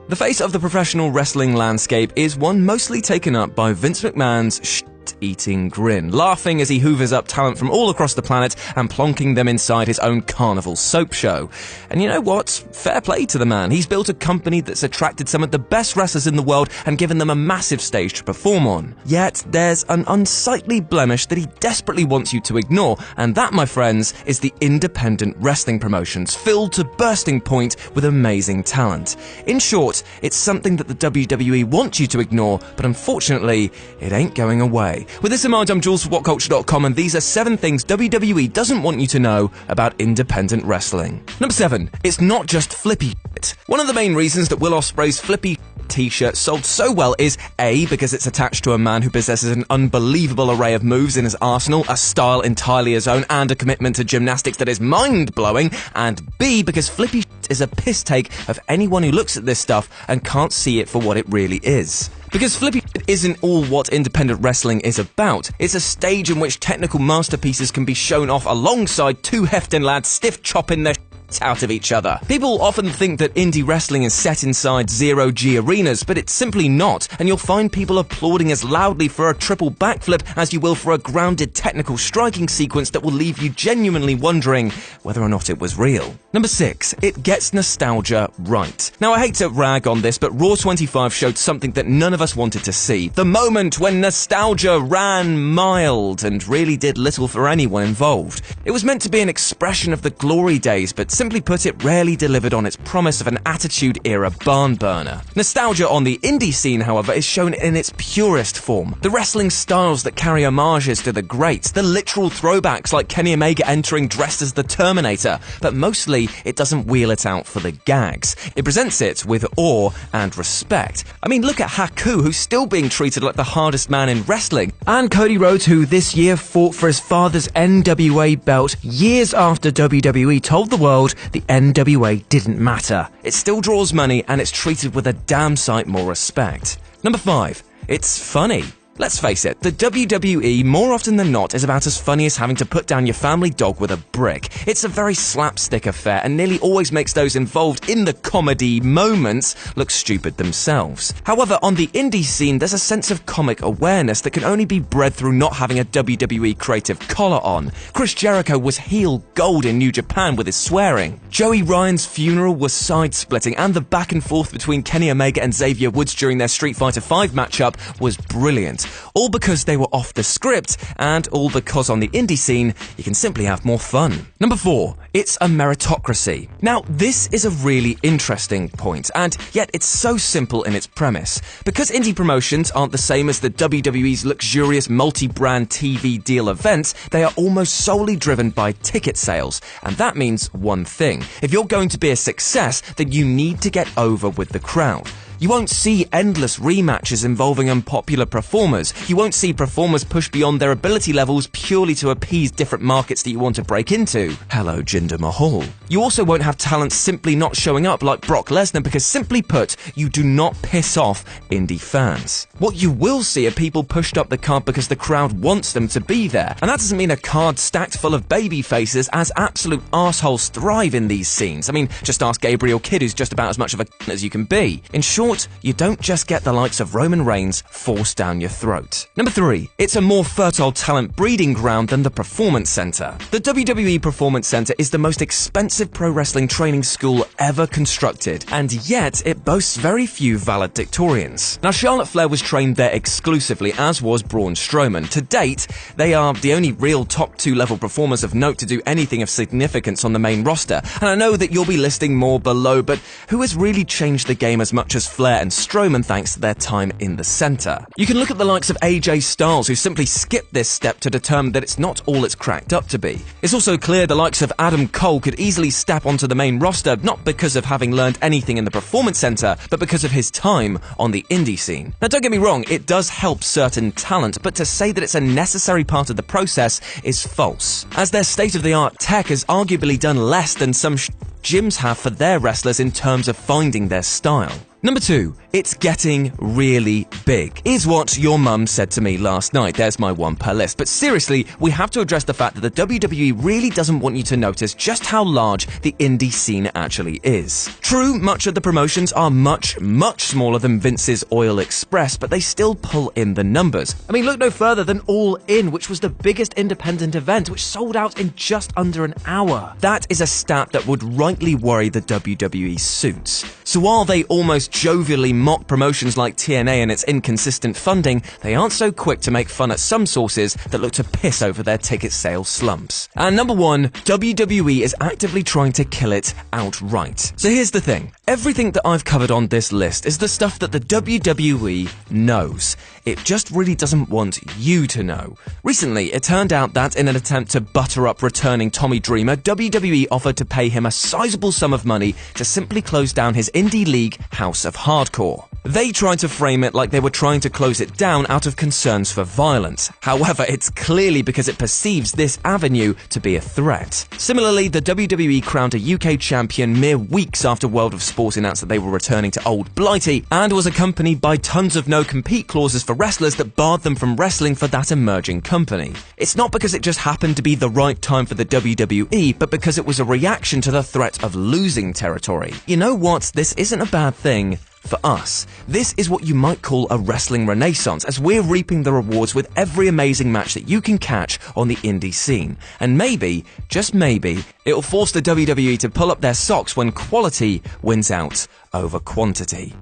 The face of the professional wrestling landscape is one mostly taken up by Vince McMahon's eating grin, laughing as he hoovers up talent from all across the planet and plonking them inside his own carnival soap show. And you know what? Fair play to the man. He's built a company that's attracted some of the best wrestlers in the world and given them a massive stage to perform on. Yet there's an unsightly blemish that he desperately wants you to ignore, and that, my friends, is the independent wrestling promotions filled to bursting point with amazing talent. In short, it's something that the WWE wants you to ignore, but unfortunately, it ain't going away. With this in mind, I'm Jules for WhatCulture.com, and these are 7 things WWE doesn't want you to know about independent wrestling. Number 7. It's not just flippy shit. One of the main reasons that Will Ospreay's flippy t-shirt sold so well is A, because it's attached to a man who possesses an unbelievable array of moves in his arsenal, a style entirely his own, and a commitment to gymnastics that is mind-blowing, and B, because flippy shit is a piss take of anyone who looks at this stuff and can't see it for what it really is. Because flippy isn't all what independent wrestling is about. It's a stage in which technical masterpieces can be shown off alongside 2 hefting lads stiff-chopping their out of each other. People often think that indie wrestling is set inside zero-G arenas, but it's simply not, and you'll find people applauding as loudly for a triple backflip as you will for a grounded technical striking sequence that will leave you genuinely wondering whether or not it was real. Number 6. It gets nostalgia right. Now, I hate to rag on this, but Raw 25 showed something that none of us wanted to see. The moment when nostalgia ran mild and really did little for anyone involved. It was meant to be an expression of the glory days, but simply put, it rarely delivered on its promise of an Attitude-era barn burner. Nostalgia on the indie scene, however, is shown in its purest form. The wrestling styles that carry homages to the greats, the literal throwbacks like Kenny Omega entering dressed as the Terminator, but mostly it doesn't wheel it out for the gags. It presents it with awe and respect. I mean, look at Haku, who's still being treated like the hardest man in wrestling, and Cody Rhodes, who this year fought for his father's NWA belt years after WWE told the world the NWA didn't matter. It still draws money, and it's treated with a damn sight more respect. Number 5. It's funny. Let's face it, the WWE, more often than not, is about as funny as having to put down your family dog with a brick. It's a very slapstick affair and nearly always makes those involved in the comedy moments look stupid themselves. However, on the indie scene, there's a sense of comic awareness that can only be bred through not having a WWE creative collar on. Chris Jericho was heel gold in New Japan with his swearing. Joey Ryan's funeral was side-splitting, and the back and forth between Kenny Omega and Xavier Woods during their Street Fighter V matchup was brilliant. All because they were off the script, and all because on the indie scene, you can simply have more fun. Number 4. It's a meritocracy. Now, this is a really interesting point, and yet it's so simple in its premise. Because indie promotions aren't the same as the WWE's luxurious multi-brand TV deal events, they are almost solely driven by ticket sales. And that means one thing. If you're going to be a success, then you need to get over with the crowd. You won't see endless rematches involving unpopular performers. You won't see performers push beyond their ability levels purely to appease different markets that you want to break into. Hello, Jinder Mahal. You also won't have talent simply not showing up like Brock Lesnar because, simply put, you do not piss off indie fans. What you will see are people pushed up the card because the crowd wants them to be there. And that doesn't mean a card stacked full of baby faces, as absolute arseholes thrive in these scenes. I mean, just ask Gabriel Kidd, who's just about as much of a as you can be. In short, you don't just get the likes of Roman Reigns forced down your throat. Number 3. It's a more fertile talent breeding ground than the Performance Center. The WWE Performance Center is the most expensive pro wrestling training school ever constructed, and yet it boasts very few valedictorians. Now, Charlotte Flair was trained there exclusively, as was Braun Strowman. To date, they are the only real top 2 level performers of note to do anything of significance on the main roster, and I know that you'll be listing more below, but who has really changed the game as much as Flair and Strowman thanks to their time in the center? You can look at the likes of AJ Styles, who simply skipped this step to determine that it's not all it's cracked up to be. It's also clear the likes of Adam Cole could easily step onto the main roster, not because of having learned anything in the Performance Center, but because of his time on the indie scene. Now, don't get me wrong, it does help certain talent, but to say that it's a necessary part of the process is false, as their state-of-the-art tech has arguably done less than some gyms have for their wrestlers in terms of finding their style. Number 2, it's getting really big. Is what your mum said to me last night. There's my one per list. But seriously, we have to address the fact that the WWE really doesn't want you to notice just how large the indie scene actually is. True, much of the promotions are much, much smaller than Vince's Oil Express, but they still pull in the numbers. I mean, look no further than All In, which was the biggest independent event, which sold out in just under an hour. That is a stat that would rightly worry the WWE suits. So while they almost jovially mock promotions like TNA and its inconsistent funding, they aren't so quick to make fun at some sources that look to piss over their ticket sales slumps. And number 1, WWE is actively trying to kill it outright. So here's the thing. Everything that I've covered on this list is the stuff that the WWE knows. It just really doesn't want you to know. Recently, it turned out that in an attempt to butter up returning Tommy Dreamer, WWE offered to pay him a sizable sum of money to simply close down his indie league, House of Hardcore. They tried to frame it like they were trying to close it down out of concerns for violence. However, it's clearly because it perceives this avenue to be a threat. Similarly, the WWE crowned a UK champion mere weeks after World of Sport announced that they were returning to Old Blighty, and was accompanied by tons of no-compete clauses for wrestlers that barred them from wrestling for that emerging company. It's not because it just happened to be the right time for the WWE, but because it was a reaction to the threat of losing territory. You know what? This isn't a bad thing. For us, this is what you might call a wrestling renaissance, as we're reaping the rewards with every amazing match that you can catch on the indie scene. And maybe, just maybe, it'll force the WWE to pull up their socks when quality wins out over quantity.